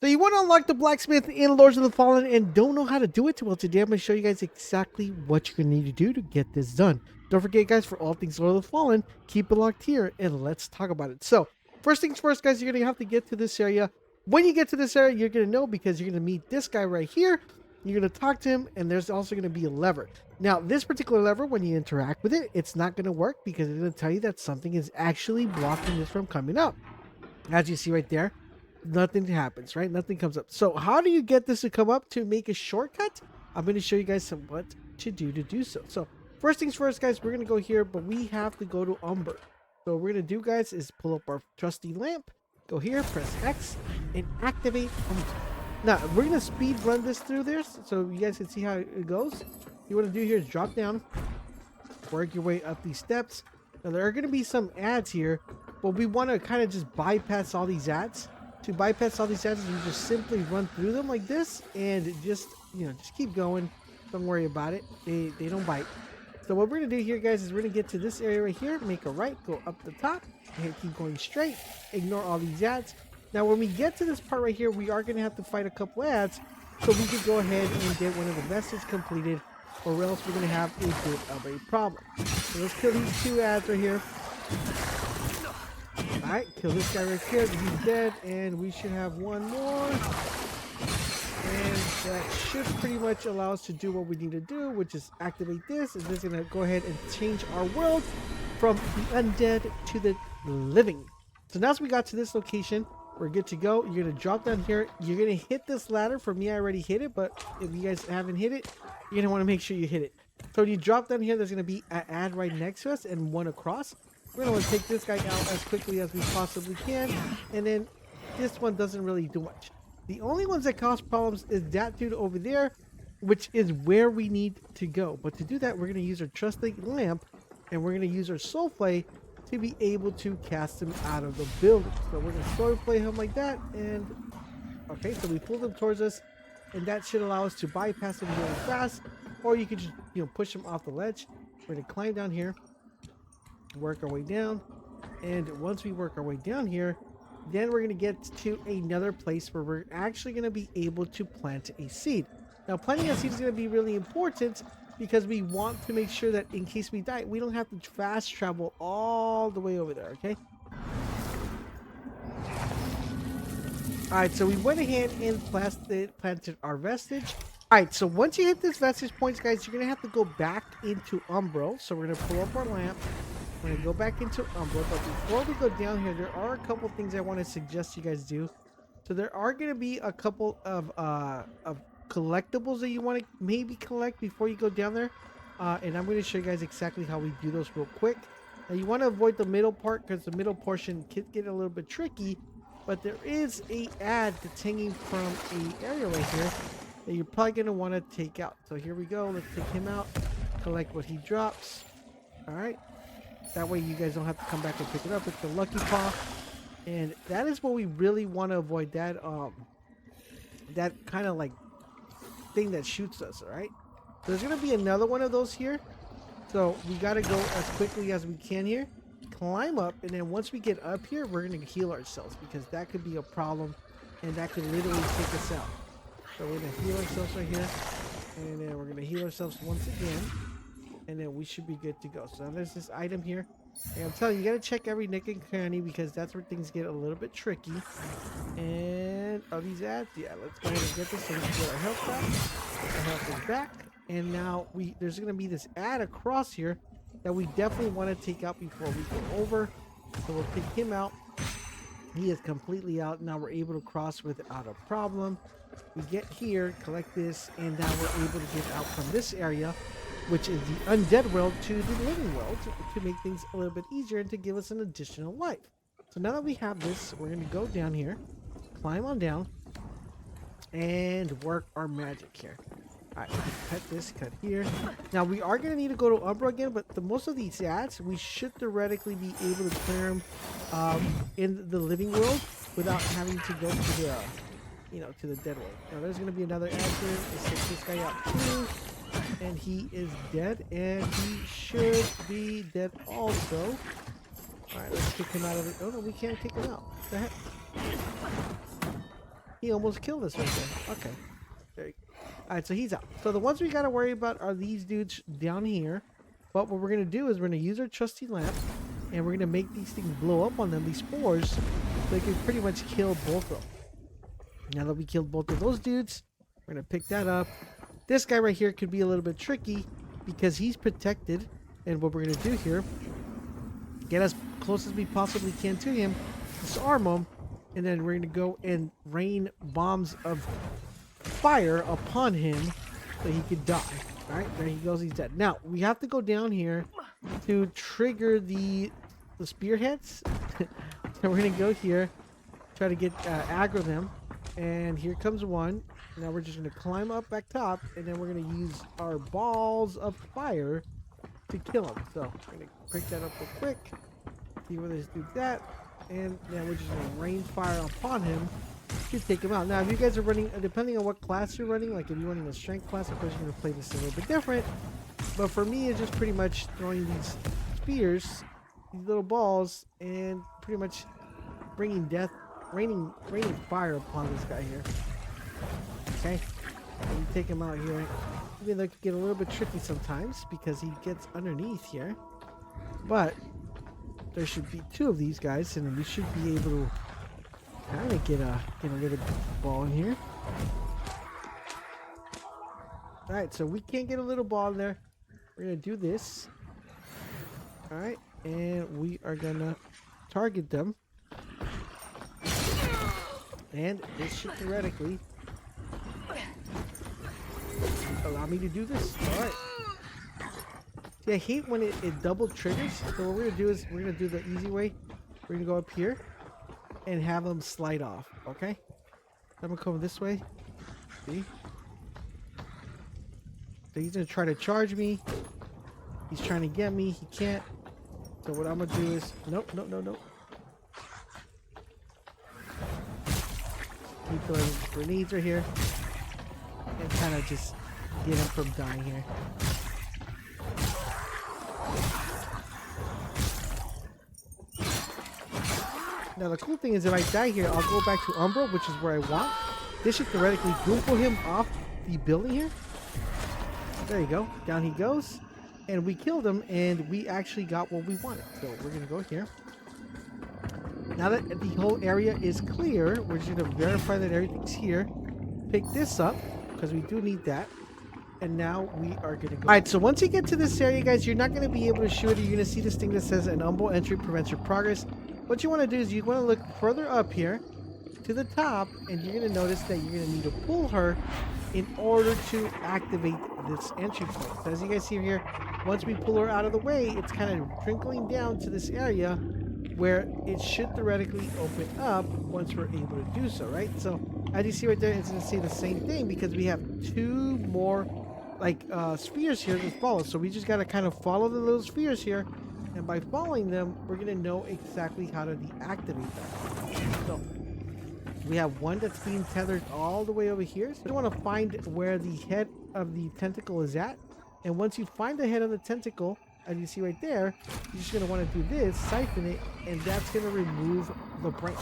So you want to unlock the blacksmith in Lords of the Fallen and don't know how to do it? Well, today I'm going to show you guys exactly what you're going to need to do to get this done. Don't forget, guys, for all things Lord of the Fallen, keep it locked here and let's talk about it. So first things first, guys, you're going to have to get to this area. When you get to this area, you're going to know because you're going to meet this guy right here. You're going to talk to him, and there's also going to be a lever. Now, this particular lever, when you interact with it, it's not going to work because it's going to tell you that something is actually blocking this from coming up. As you see right there, nothing happens, right? Nothing comes up. So how do you get this to come up to make a shortcut? I'm going to show you guys what to do so. So first things first, guys, we're going to go here, but we have to go to Umber. So what we're going to do, guys, is pull up our trusty lamp, go here, press X, and activate Umber. Now, we're going to speed run this through this so you guys can see how it goes. What you want to do here is drop down, work your way up these steps. Now, there are going to be some ads here, but we want to kind of just bypass all these ads. To bypass all these ads, you just simply run through them like this and just keep going. Don't worry about it. They don't bite. So what we're going to do here, guys, is we're going to get to this area right here, make a right, go up the top, and keep going straight. Ignore all these ads. Now, when we get to this part right here, we are going to have to fight a couple ads, so we could go ahead and get one of the messages completed, or else we're going to have a bit of a problem. So let's kill these two ads right here. Alright, kill this guy right here. He's dead, and we should have one more. And that should pretty much allow us to do what we need to do, which is activate this. And this is going to go ahead and change our world from the undead to the living. So now as we got to this location, we're good to go. You're going to drop down here. You're going to hit this ladder. For me, I already hit it, but if you guys haven't hit it, you're going to want to make sure you hit it. So when you drop down here, there's going to be an ad right next to us and one across. We're going to take this guy out as quickly as we possibly can. And then this one doesn't really do much. The only ones that cause problems is that dude over there, which is where we need to go. But to do that, we're going to use our trusty lamp and we're going to use our soul flay to be able to cast him out of the building. So we're going to soul flay him like that. And okay, so we pull them towards us. And that should allow us to bypass him really fast. Or you could just, push him off the ledge. We're going to climb down here. Work our way down, and once we work our way down here, then we're going to get to another place where we're actually going to be able to plant a seed. Now, planting a seed is going to be really important because we want to make sure that in case we die, we don't have to fast travel all the way over there, okay? Alright, so we went ahead and planted our vestige. Alright, so once you hit this vestige points, guys, you're going to have to go back into Umbro. So we're going to pull up our lamp. We're going to go back into Umbro, but before we go down here, there are a couple things I want to suggest you guys do. So there are going to be a couple of collectibles that you want to maybe collect before you go down there. And I'm going to show you guys exactly how we do those real quick. Now you want to avoid the middle part because the middle portion can get a little bit tricky. But there is a ad that's hanging from an area right here that you're probably going to want to take out. So here we go. Let's take him out. Collect what he drops. Alright. That way you guys don't have to come back and pick it up. It's the Lucky Paw. And that is what we really want to avoid. That kind of like thing that shoots us, alright? So there's going to be another one of those here. So we got to go as quickly as we can here. Climb up, and then once we get up here, we're going to heal ourselves because that could be a problem and that could literally take us out. So we're going to heal ourselves right here, and then we're going to heal ourselves once again. And then we should be good to go. So now there's this item here. And I'm telling you, you got to check every nook and cranny because that's where things get a little bit tricky. And are these ads? Yeah, let's go ahead and get this so we can get our health back. Our health is back. And now there's going to be this ad across here that we definitely want to take out before we go over. So we'll take him out. He is completely out. Now we're able to cross without a problem. We get here, collect this, and now we're able to get out from this area, which is the undead world, to the living world to make things a little bit easier and to give us an additional life. So now that we have this, we're going to go down here, climb on down, and work our magic here. Alright, cut this, cut here. Now we are going to need to go to Umbra again, but most of these ads, we should theoretically be able to clear them in the living world without having to go to the, to the dead world. Now there's going to be another ad here. Let's take this guy out too. And he is dead, and he should be dead also. Alright, let's kick him out of it. Oh no, we can't kick him out. What the heck? He almost killed us right there. Okay. There you go. Alright, so he's out. So the ones we gotta worry about are these dudes down here. But what we're gonna do is we're gonna use our trusty lamp and we're gonna make these things blow up on them, these spores, so they can pretty much kill both of them. Now that we killed both of those dudes, we're gonna pick that up. This guy right here could be a little bit tricky because he's protected. And what we're gonna do here, get as close as we possibly can to him, disarm him, and then we're gonna go and rain bombs of fire upon him so he could die. All right, there he goes, he's dead. Now we have to go down here to trigger the spearheads. So we're gonna go here, try to get aggro them, and here comes one. Now we're just gonna climb up back top, and then we're gonna use our balls of fire to kill him. So we're gonna break that up real quick, see where this dude's at, and then we're just gonna rain fire upon him to take him out. Now if you guys are running, depending on what class you're running, like if you're running a strength class, of course you're gonna play this a little bit different, but for me it's just pretty much throwing these spears, these little balls, and pretty much bringing death, raining fire upon this guy here. Okay, and you take him out here. Even though it could get a little bit tricky sometimes because he gets underneath here, but there should be two of these guys, and we should be able to kind of get a little ball in here. All right, so we can't get a little ball in there. We're gonna do this. All right, and we are gonna target them, and this should theoretically allow me to do this. All right. See, I hate when it double triggers. So what we're gonna do is we're gonna do the easy way. We're gonna go up here and have them slide off. Okay. I'm gonna come this way. See? So he's gonna try to charge me. He's trying to get me. He can't. So what I'm gonna do is nope. Keep throwing grenades right here and kind of just get him from dying here. Now the cool thing is if I die here, I'll go back to Umbra, which is where I want. This should theoretically goofle him off the building here. There you go. Down he goes. And we killed him, and we actually got what we wanted. So we're going to go here. Now that the whole area is clear, we're just going to verify that everything's here. Pick this up, because we do need that. And now we are going to go. Alright, so once you get to this area, guys, you're not going to be able to shoot it. You're going to see this thing that says an Umbra entry prevents your progress. What you want to do is you want to look further up here to the top, and you're going to notice that you're going to need to pull her in order to activate this entry point. So as you guys see here, once we pull her out of the way, it's kind of trickling down to this area where it should theoretically open up once we're able to do so, right? So as you see right there, it's going to say the same thing because we have two more spheres here to follow. So we just got to kind of follow the little spheres here, and by following them, we're going to know exactly how to deactivate that. So we have one that's being tethered all the way over here. So you want to find where the head of the tentacle is at. And once you find the head of the tentacle, as you see right there, you're just going to want to do this, siphon it, and that's going to remove the branch.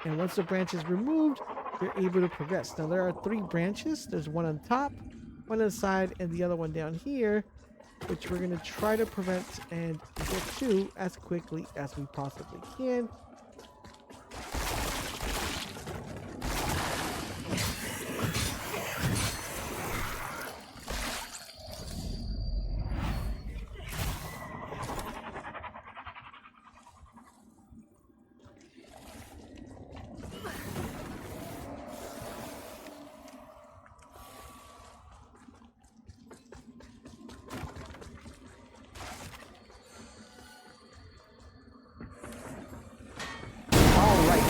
And once the branch is removed, you're able to progress. Now there are 3 branches. There's one on top, one on the side, and the other one down here, which we're going to try to prevent and get to as quickly as we possibly can.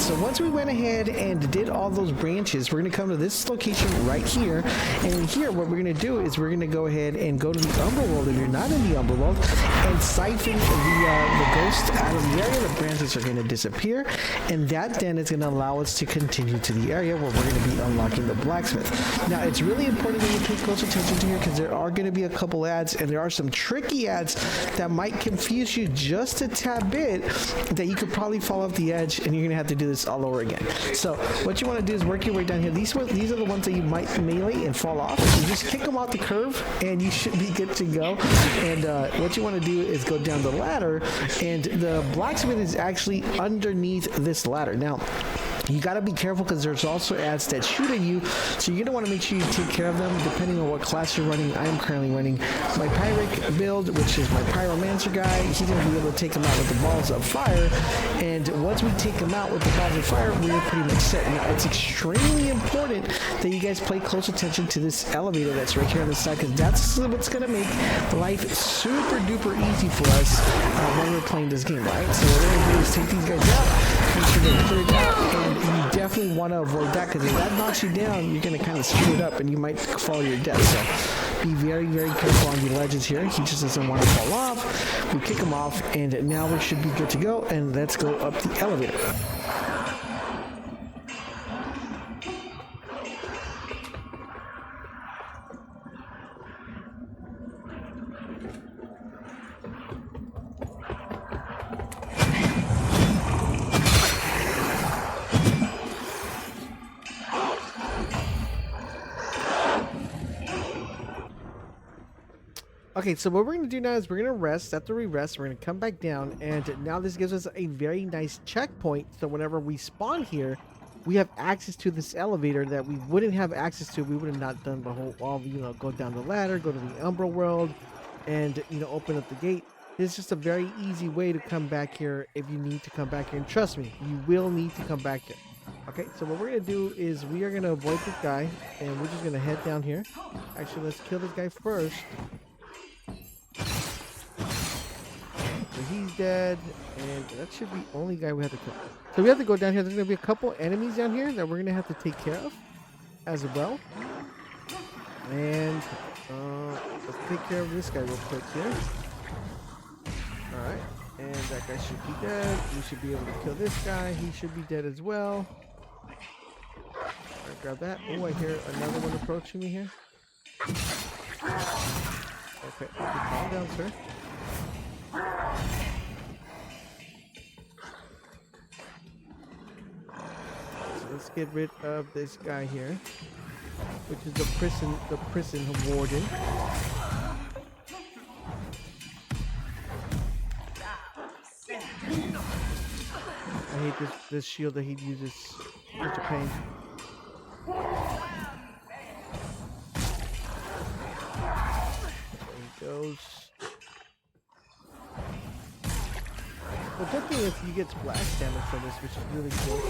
So once we went ahead and did all those branches, we're going to come to this location right here. And here, what we're going to do is we're going to go ahead and go to the Umbra World if you're not in the Umbra World, and siphon the ghost out of the area. The branches are going to disappear, and that then is going to allow us to continue to the area where we're going to be unlocking the Blacksmith. Now, it's really important that you pay close attention to here because there are going to be a couple ads, and there are some tricky ads that might confuse you just a tad bit that you could probably fall off the edge, and you're going to have to do this this all over again. So what you want to do is work your way down here. These are the ones that you might melee and fall off. You just kick them off the curve and you should be good to go. And what you want to do is go down the ladder, and the blacksmith is actually underneath this ladder. Now, you got to be careful because there's also ads that shoot at you, so you're going to want to make sure you take care of them depending on what class you're running. I am currently running my Pyric build, which is my Pyromancer guy. He's going to be able to take him out with the balls of fire, and once we take him out with the balls of fire, we're pretty much set. Now, it's extremely important that you guys pay close attention to this elevator that's right here on the side, because that's what's going to make life super duper easy for us when we're playing this game, right? So what we're going to do is take these guys out, make sure they're cleared out, and you definitely want to avoid that, because if that knocks you down, you're going to kind of screw it up and you might fall to your death. So be very, very careful on the ledges here. He just doesn't want to fall off. We kick him off, and now we should be good to go, and let's go up the elevator. Okay, so what we're going to do now is we're going to rest. After we rest, we're going to come back down, and now this gives us a very nice checkpoint. So whenever we spawn here, we have access to this elevator that we wouldn't have access to. We would have not done the whole, go down the ladder, go to the Umbra world, and, open up the gate. It's just a very easy way to come back here if you need to come back here. And trust me, you will need to come back here. Okay, so what we're going to do is we are going to avoid this guy, and we're just going to head down here. Actually, let's kill this guy first. So he's dead, and that should be the only guy we have to kill. So we have to go down here. There's going to be a couple enemies down here that we're going to have to take care of as well. And let's take care of this guy real quick here. Alright, and that guy should be dead. We should be able to kill this guy. He should be dead as well. Alright, grab that. Oh, I hear another one approaching me here. Okay, calm down, sir. So let's get rid of this guy here, which is the prison warden. I hate this shield that he uses. Such a pain. There he goes. The good thing is he gets blast damage from this, which is really cool.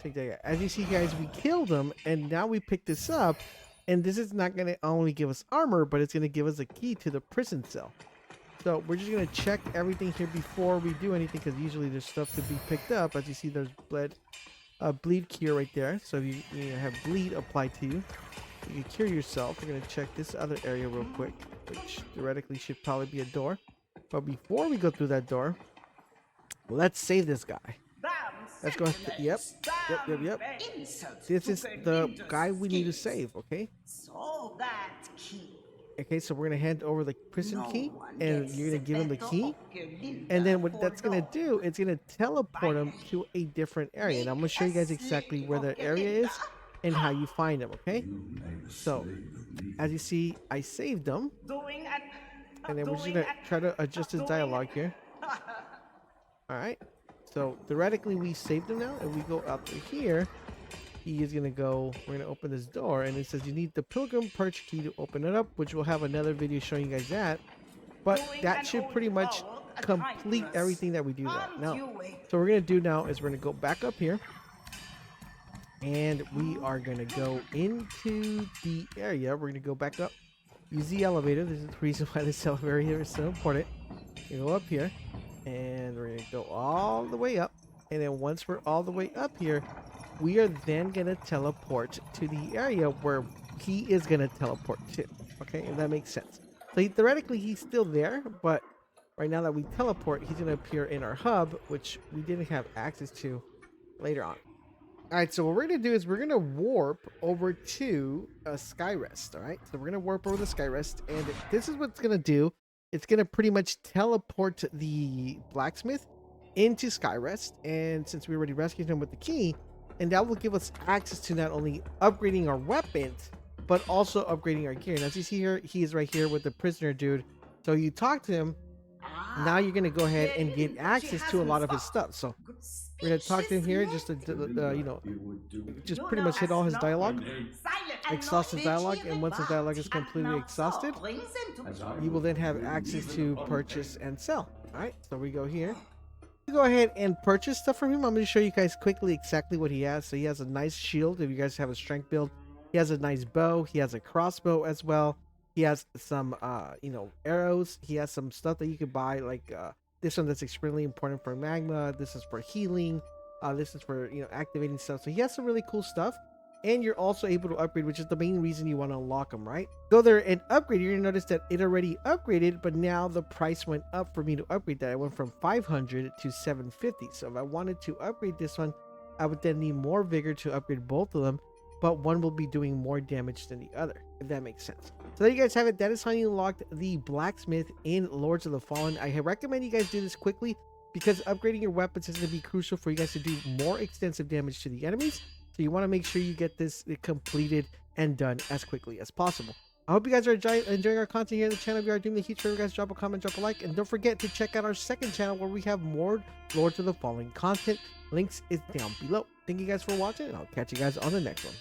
Take that guy. As you see, guys, we killed him, and now we pick this up, and this is not going to only give us armor, but it's going to give us a key to the prison cell. So we're just going to check everything here before we do anything, because usually there's stuff to be picked up. As you see, there's bleed cure right there. So if you have bleed applied to you, you can cure yourself. We're going to check this other area real quick, which theoretically should probably be a door. But before we go through that door, let's save this guy. Let's go. Yep. This is the guy we need to save, okay? Okay, so we're going to hand over the prison key, and you're going to give him the key. And then what that's going to do, it's going to teleport him to a different area. And I'm going to show you guys exactly where that area is and how you find him, okay? So, as you see, I saved him. And then we're just going to try to adjust his dialogue here. Alright. So, theoretically, we saved him now. And we go out through here. He is going to go, we're going to open this door. And it says you need the Pilgrim Perch key to open it up, which we'll have another video showing you guys that. But that should pretty much complete everything that we do that. Now, so what we're going to do now is we're going to go back up here. And we are going to go into the area. We're going to go back up. Use the elevator. This is the reason why this elevator here is so important. We go up here. And we're going to go all the way up. And then once we're all the way up here, we are then going to teleport to the area where he is going to teleport to. Okay, if that makes sense. So theoretically, he's still there. But right now that we teleport, he's going to appear in our hub, which we didn't have access to later on. Alright, so what we're going to do is we're going to warp over to Skyrest, alright? So we're going to warp over to Skyrest, and this is what's going to do. it's going to pretty much teleport the blacksmith into Skyrest. And since we already rescued him with the key, and that will give us access to not only upgrading our weapons, but also upgrading our gear. And as you see here, he is right here with the prisoner dude. So you talk to him. Now you're going to go ahead and get access to a lot of his stuff. So we're going to talk to him here just to, just pretty much hit all his dialogue, exhaust his dialogue, and once his dialogue is completely exhausted, you will then have access to purchase and sell. All right, so we go here. Go ahead and purchase stuff from him. I'm going to show you guys quickly exactly what he has. So he has a nice shield if you guys have a strength build. He has a nice bow. He has a crossbow as well. He has some arrows. He has some stuff that you could buy, like this one that's extremely important for magma. This is for healing. This is for activating stuff. So he has some really cool stuff. And you're also able to upgrade, which is the main reason you want to unlock them, right? Go there and upgrade. You're going to notice that it already upgraded, but now the price went up for me to upgrade that. I went from 500 to 750. So if I wanted to upgrade this one, I would then need more vigor to upgrade both of them, but one will be doing more damage than the other, if that makes sense. So there you guys have it. That is how you unlocked the blacksmith in Lords of the Fallen. I recommend you guys do this quickly because upgrading your weapons is going to be crucial for you guys to do more extensive damage to the enemies. So you want to make sure you get this completed and done as quickly as possible. I hope you guys are enjoying our content here on the channel. If you are doing the huge favor, guys, drop a comment, drop a like, and don't forget to check out our second channel where we have more Lords of the Fallen content. Links is down below. Thank you guys for watching, and I'll catch you guys on the next one.